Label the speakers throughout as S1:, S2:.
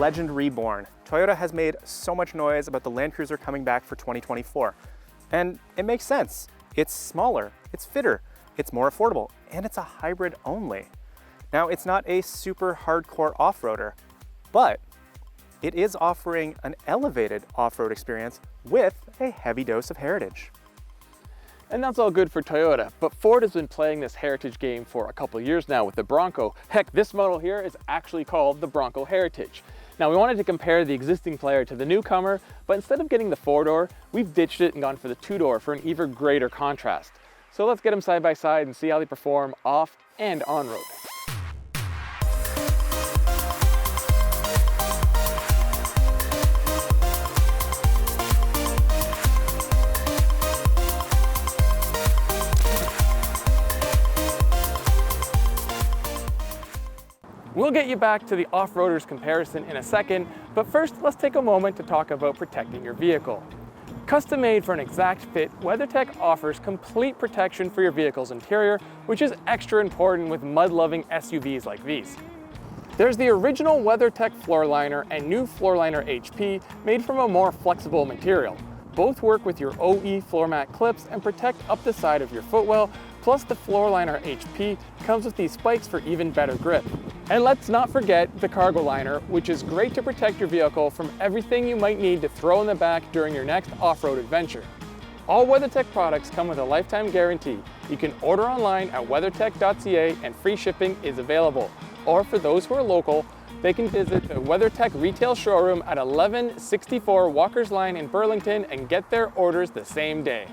S1: legend reborn. Toyota has made so much noise about the Land Cruiser coming back for 2024. And it makes sense. It's smaller, it's fitter, it's more affordable, and it's a hybrid only. Now, it's not a super hardcore off-roader, but it is offering an elevated off-road experience with a heavy dose of heritage.
S2: And that's all good for Toyota, but Ford has been playing this heritage game for a couple years now with the Bronco. Heck, this model here is actually called the Bronco Heritage. Now, we wanted to compare the existing player to the newcomer, but instead of getting the four-door, we've ditched it and gone for the two-door for an even greater contrast. So let's get them side by side and see how they perform off and on-road. We'll get you back to the off-roaders comparison in a second, but first let's take a moment to talk about protecting your vehicle. Custom made for an exact fit, WeatherTech offers complete protection for your vehicle's interior, which is extra important with mud-loving SUVs like these. There's the original WeatherTech floor liner and new floor liner HP made from a more flexible material. Both work with your OE floor mat clips and protect up the side of your footwell, plus the floor liner HP comes with these spikes for even better grip. And let's not forget the cargo liner, which is great to protect your vehicle from everything you might need to throw in the back during your next off-road adventure. All WeatherTech products come with a lifetime guarantee. You can order online at weathertech.ca and free shipping is available. Or for those who are local, they can visit the WeatherTech retail showroom at 1164 Walker's Line in Burlington and get their orders the same day.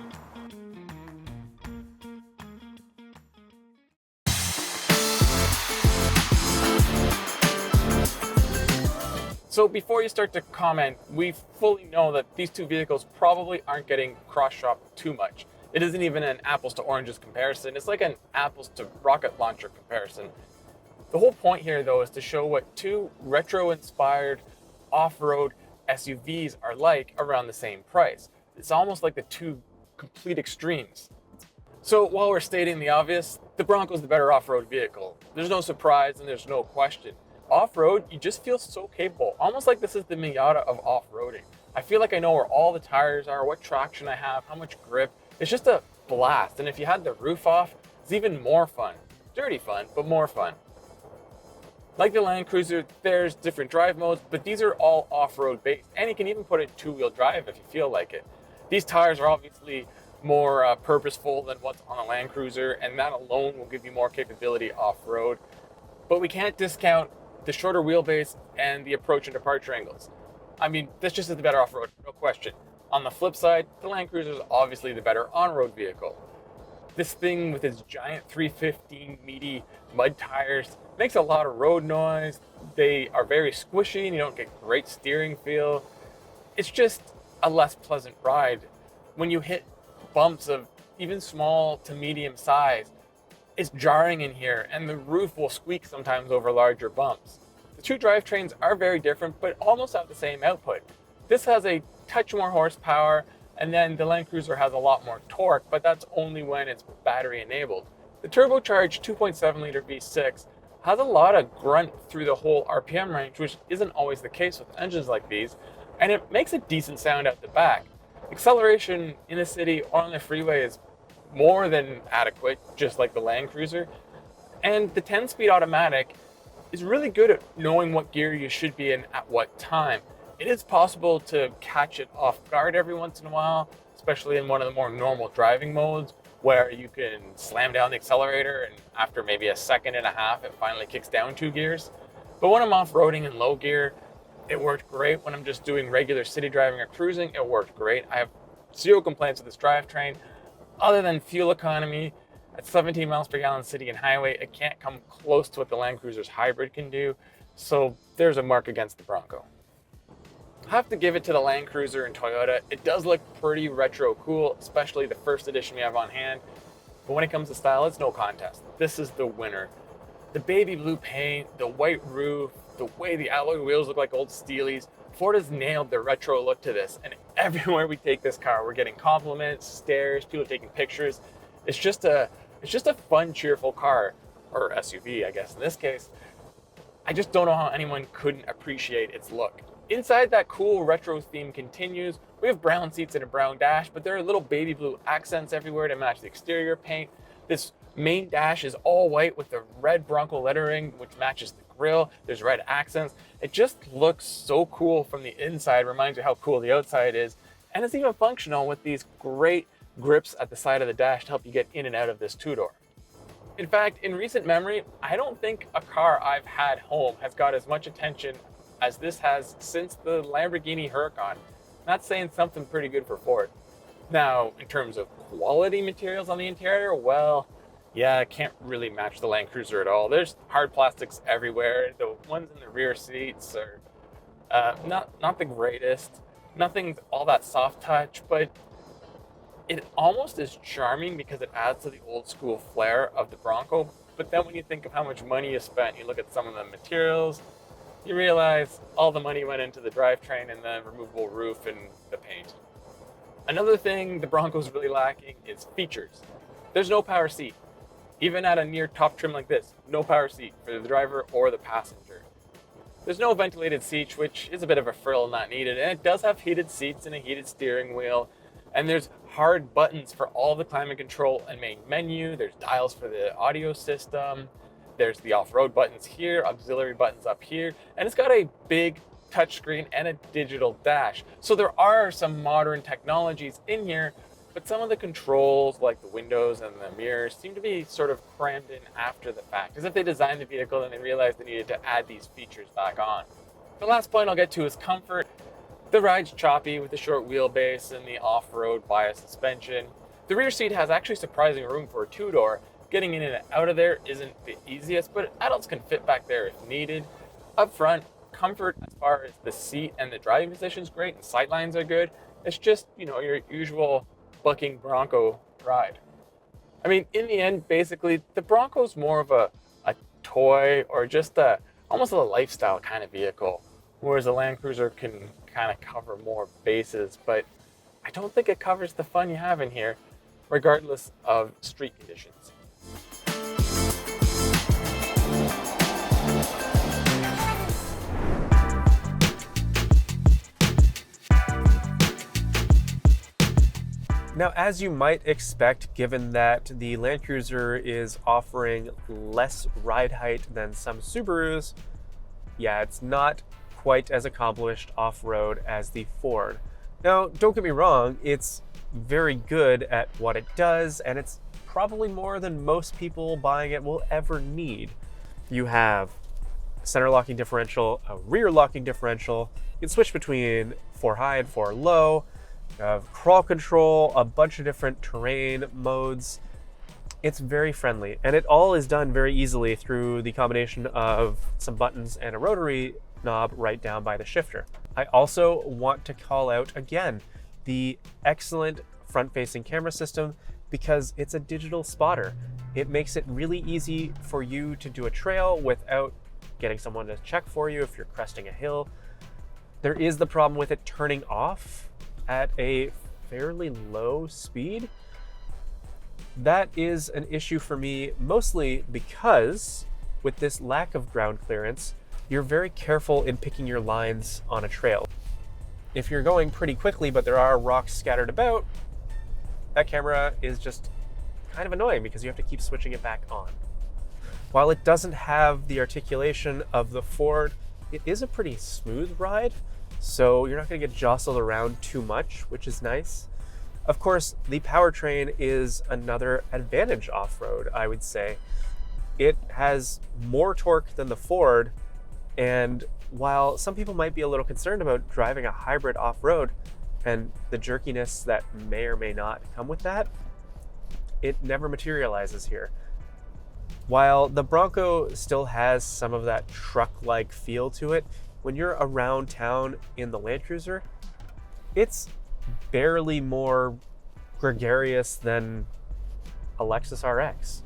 S2: So before you start to comment, we fully know that these two vehicles probably aren't getting cross-shopped too much. It isn't even an apples to oranges comparison. It's like an apples to rocket launcher comparison. The whole point here, though, is to show what two retro-inspired off-road SUVs are like around the same price. It's almost like the two complete extremes. So while we're stating the obvious, the Bronco's the better off-road vehicle. There's no surprise and there's no question. Off-road, you just feel so capable, almost like this is the Miata of off-roading. I feel like I know where all the tires are, what traction I have, how much grip. It's just a blast, and if you had the roof off, it's even more fun. Dirty fun, but more fun. Like the Land Cruiser, there's different drive modes, but these are all off-road based, and you can even put it two-wheel drive if you feel like it. These tires are obviously more purposeful than what's on a Land Cruiser, and that alone will give you more capability off-road. But we can't discount the shorter wheelbase and the approach and departure angles. I mean, this just is the better off-road, no question. On the flip side, the Land Cruiser is obviously the better on-road vehicle. This thing with its giant 315 meaty mud tires makes a lot of road noise. They are very squishy and you don't get great steering feel. It's just a less pleasant ride. When you hit bumps of even small to medium size, it's jarring in here and the roof will squeak sometimes over larger bumps. The two drivetrains are very different, but almost have the same output. This has a touch more horsepower, and then the Land Cruiser has a lot more torque, but that's only when it's battery enabled. The turbocharged 2.7 liter V6 has a lot of grunt through the whole RPM range, which isn't always the case with engines like these, and it makes a decent sound out the back. Acceleration in the city or on the freeway is more than adequate, just like the Land Cruiser. And the 10-speed automatic is really good at knowing what gear you should be in at what time. It is possible to catch it off guard every once in a while, especially in one of the more normal driving modes, where you can slam down the accelerator and after maybe a second and a half, it finally kicks down 2 gears. But when I'm off-roading in low gear, it worked great. When I'm just doing regular city driving or cruising, it worked great. I have zero complaints with this drivetrain. Other than fuel economy, at 17 miles per gallon city and highway, it can't come close to what the Land Cruiser's hybrid can do. So there's a mark against the Bronco. I have to give it to the Land Cruiser and Toyota. It does look pretty retro cool, especially the first edition we have on hand. But when it comes to style, it's no contest. This is the winner. The baby blue paint, the white roof, the way the alloy wheels look like old Steelies. Ford has nailed the retro look to this, and everywhere we take this car, we're getting compliments, stares, people are taking pictures. It's just a fun, cheerful car, or SUV, I guess in this case. I just don't know how anyone couldn't appreciate its look. Inside, that cool retro theme continues. We have brown seats and a brown dash, but there are little baby blue accents everywhere to match the exterior paint. This main dash is all white with the red Bronco lettering, which matches the grille. There's red accents. It just looks so cool from the inside, reminds you how cool the outside is. And it's even functional with these great grips at the side of the dash to help you get in and out of this two-door. In fact, in recent memory, I don't think a car I've had home has got as much attention as this has since the Lamborghini Huracan. Not saying something pretty good for Ford. Now, in terms of quality materials on the interior, well, yeah, I can't really match the landcruiser at all. There's hard plastics everywhere. The ones in the rear seats are not the greatest. Nothing all that soft touch, but it almost is charming because it adds to the old school flair of the Bronco. But then when you think of how much money you spent, you look at some of the materials, you realize all the money went into the drivetrain and the removable roof and the paint. Another thing the Bronco's really lacking is features. There's no power seat. Even at a near top trim like this, no power seat for the driver or the passenger. There's no ventilated seats, which is a bit of a frill not needed, and it does have heated seats and a heated steering wheel. And there's hard buttons for all the climate control and main menu. There's dials for the audio system. There's the off-road buttons here, auxiliary buttons up here, and it's got a big touchscreen and a digital dash. So there are some modern technologies in here, but some of the controls, like the windows and the mirrors, seem to be sort of crammed in after the fact, as if they designed the vehicle and they realized they needed to add these features back on. The last point I'll get to is comfort. The ride's choppy with the short wheelbase and the off-road bias suspension. The rear seat has actually surprising room for a two-door. Getting in and out of there isn't the easiest, but adults can fit back there if needed. Up front, comfort as far as the seat and the driving position is great, and sightlines are good. It's just, your usual bucking Bronco ride. I mean, in the end, basically, the Bronco's more of a toy or just almost a lifestyle kind of vehicle, whereas the Land Cruiser can kind of cover more bases, but I don't think it covers the fun you have in here, regardless of street conditions.
S1: Now, as you might expect, given that the Land Cruiser is offering less ride height than some Subarus, yeah, it's not quite as accomplished off-road as the Ford. Now, don't get me wrong, it's very good at what it does, and it's probably more than most people buying it will ever need. You have center locking differential, a rear locking differential, you can switch between 4 high and 4 low, you have crawl control, a bunch of different terrain modes. It's very friendly, and it all is done very easily through the combination of some buttons and a rotary knob right down by the shifter. I also want to call out again the excellent front-facing camera system because it's a digital spotter. It makes it really easy for you to do a trail without getting someone to check for you if you're cresting a hill. There is the problem with it turning off at a fairly low speed. That is an issue for me, mostly because with this lack of ground clearance, you're very careful in picking your lines on a trail. If you're going pretty quickly, but there are rocks scattered about, that camera is just kind of annoying because you have to keep switching it back on. While it doesn't have the articulation of the Ford, it is a pretty smooth ride, so you're not going to get jostled around too much, which is nice. Of course, the powertrain is another advantage off-road, I would say. It has more torque than the Ford, and while some people might be a little concerned about driving a hybrid off-road and the jerkiness that may or may not come with that, it never materializes here. While the Bronco still has some of that truck-like feel to it, when you're around town in the Land Cruiser, it's barely more gregarious than a Lexus RX.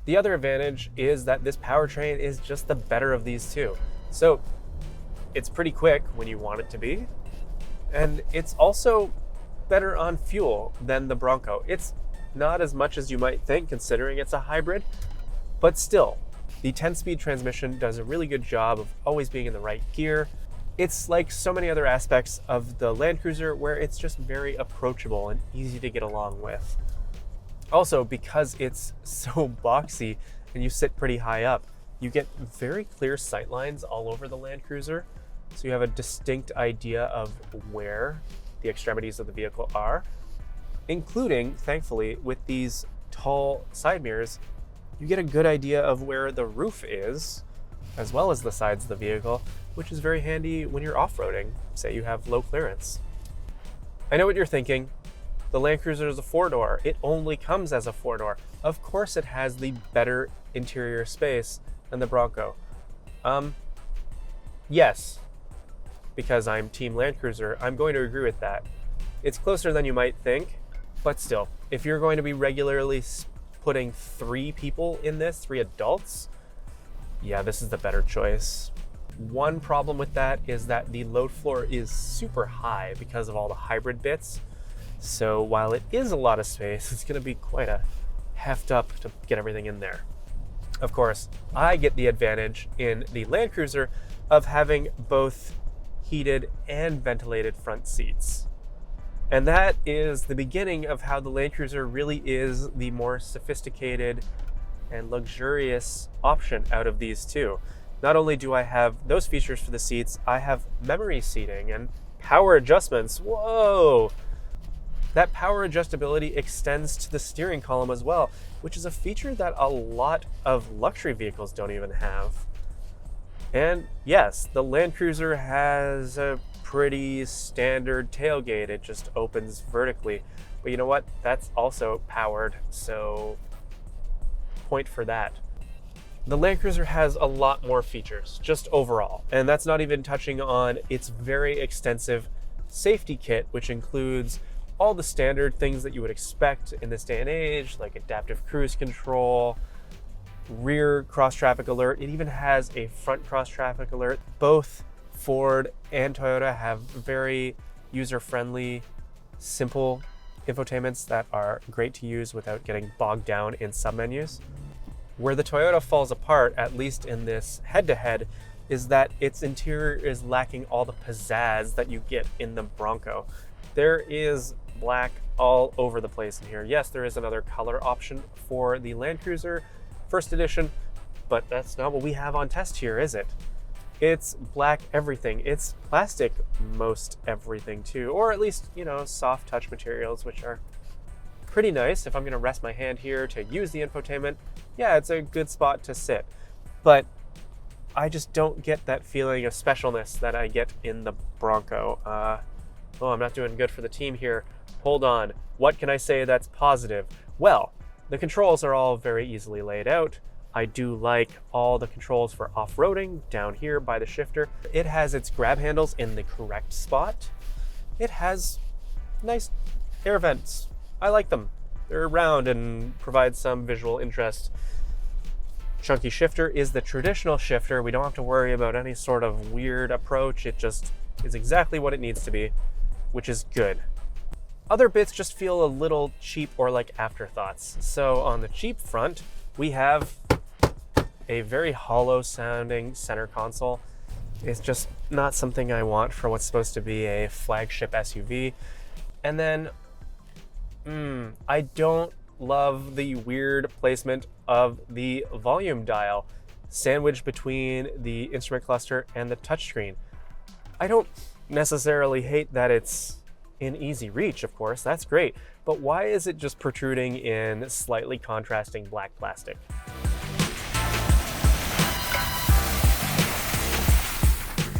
S1: The other advantage is that this powertrain is just the better of these two. So it's pretty quick when you want it to be, and it's also better on fuel than the Bronco. It's not as much as you might think considering it's a hybrid, but still,
S3: The 10-speed transmission does a really good job of always being in the right gear. It's like so many other aspects of the Land Cruiser where it's just very approachable and easy to get along with. Also, because it's so boxy and you sit pretty high up, you get very clear sight lines all over the Land Cruiser. So you have a distinct idea of where the extremities of the vehicle are, including, thankfully, with these tall side mirrors, you get a good idea of where the roof is, as well as the sides of the vehicle, which is very handy when you're off-roading, say you have low clearance. I know what you're thinking. The Land Cruiser is a four-door. It only comes as a four-door. Of course it has the better interior space than the Bronco. Yes, because I'm Team Land Cruiser, I'm going to agree with that. It's closer than you might think, but still, if you're going to be regularly putting 3 people in this, 3 adults, yeah, this is the better choice. One problem with that is that the load floor is super high because of all the hybrid bits. So while it is a lot of space, it's going to be quite a heft up to get everything in there. Of course, I get the advantage in the Land Cruiser of having both heated and ventilated front seats. And that is the beginning of how the Land Cruiser really is the more sophisticated and luxurious option out of these two. Not only do I have those features for the seats, I have memory seating and power adjustments. Whoa! That power adjustability extends to the steering column as well, which is a feature that a lot of luxury vehicles don't even have. And yes, the Land Cruiser has a pretty standard tailgate. It just opens vertically. But you know what? That's also powered, so point for that. The Land Cruiser has a lot more features, just overall. And that's not even touching on its very extensive safety kit, which includes all the standard things that you would expect in this day and age, like adaptive cruise control, rear cross-traffic alert. It even has a front cross-traffic alert. Both Ford and Toyota have very user-friendly, simple infotainments that are great to use without getting bogged down in submenus. Where the Toyota falls apart, at least in this head-to-head, is that its interior is lacking all the pizzazz that you get in the Bronco. There is black all over the place in here. Yes, there is another color option for the Land Cruiser First Edition, but that's not what we have on test here, is it? It's black everything. It's plastic most everything too, or at least, you know, soft touch materials, which are pretty nice. If I'm gonna rest my hand here to use the infotainment, yeah, it's a good spot to sit. But I just don't get that feeling of specialness that I get in the Bronco. Oh, I'm not doing good for the team here. Hold on. What can I say that's positive? Well, the controls are all very easily laid out. I do like all the controls for off-roading down here by the shifter. It has its grab handles in the correct spot. It has nice air vents. I like them. They're round and provide some visual interest. Chunky shifter is the traditional shifter. We don't have to worry about any sort of weird approach. It just is exactly what it needs to be, which is good. Other bits just feel a little cheap or like afterthoughts. So on the cheap front, we have a very hollow sounding center console. It's just not something I want for what's supposed to be a flagship SUV. And then, I don't love the weird placement of the volume dial sandwiched between the instrument cluster and the touchscreen. I don't necessarily hate that it's in easy reach, of course, that's great, but why is it just protruding in slightly contrasting black plastic?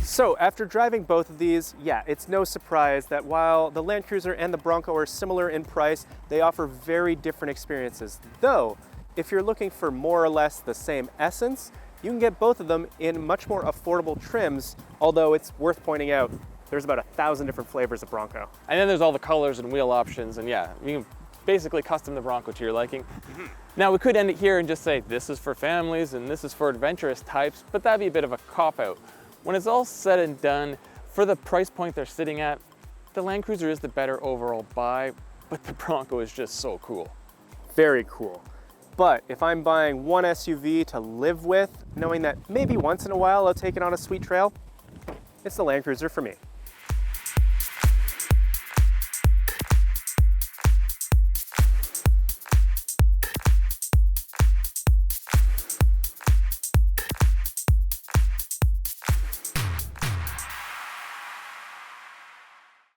S1: So after driving both of these, yeah, it's no surprise that while the Land Cruiser and the Bronco are similar in price, they offer very different experiences. Though, if you're looking for more or less the same essence, you can get both of them in much more affordable trims, although it's worth pointing out, there's about 1,000 different flavors of Bronco.
S2: And then there's all the colors and wheel options, and yeah, you can basically custom the Bronco to your liking. Now we could end it here and just say this is for families and this is for adventurous types, but that'd be a bit of a cop-out. When it's all said and done, for the price point they're sitting at, the Land Cruiser is the better overall buy, but the Bronco is just so cool.
S1: Very cool. But if I'm buying one SUV to live with, knowing that maybe once in a while I'll take it on a sweet trail, it's the Land Cruiser for me.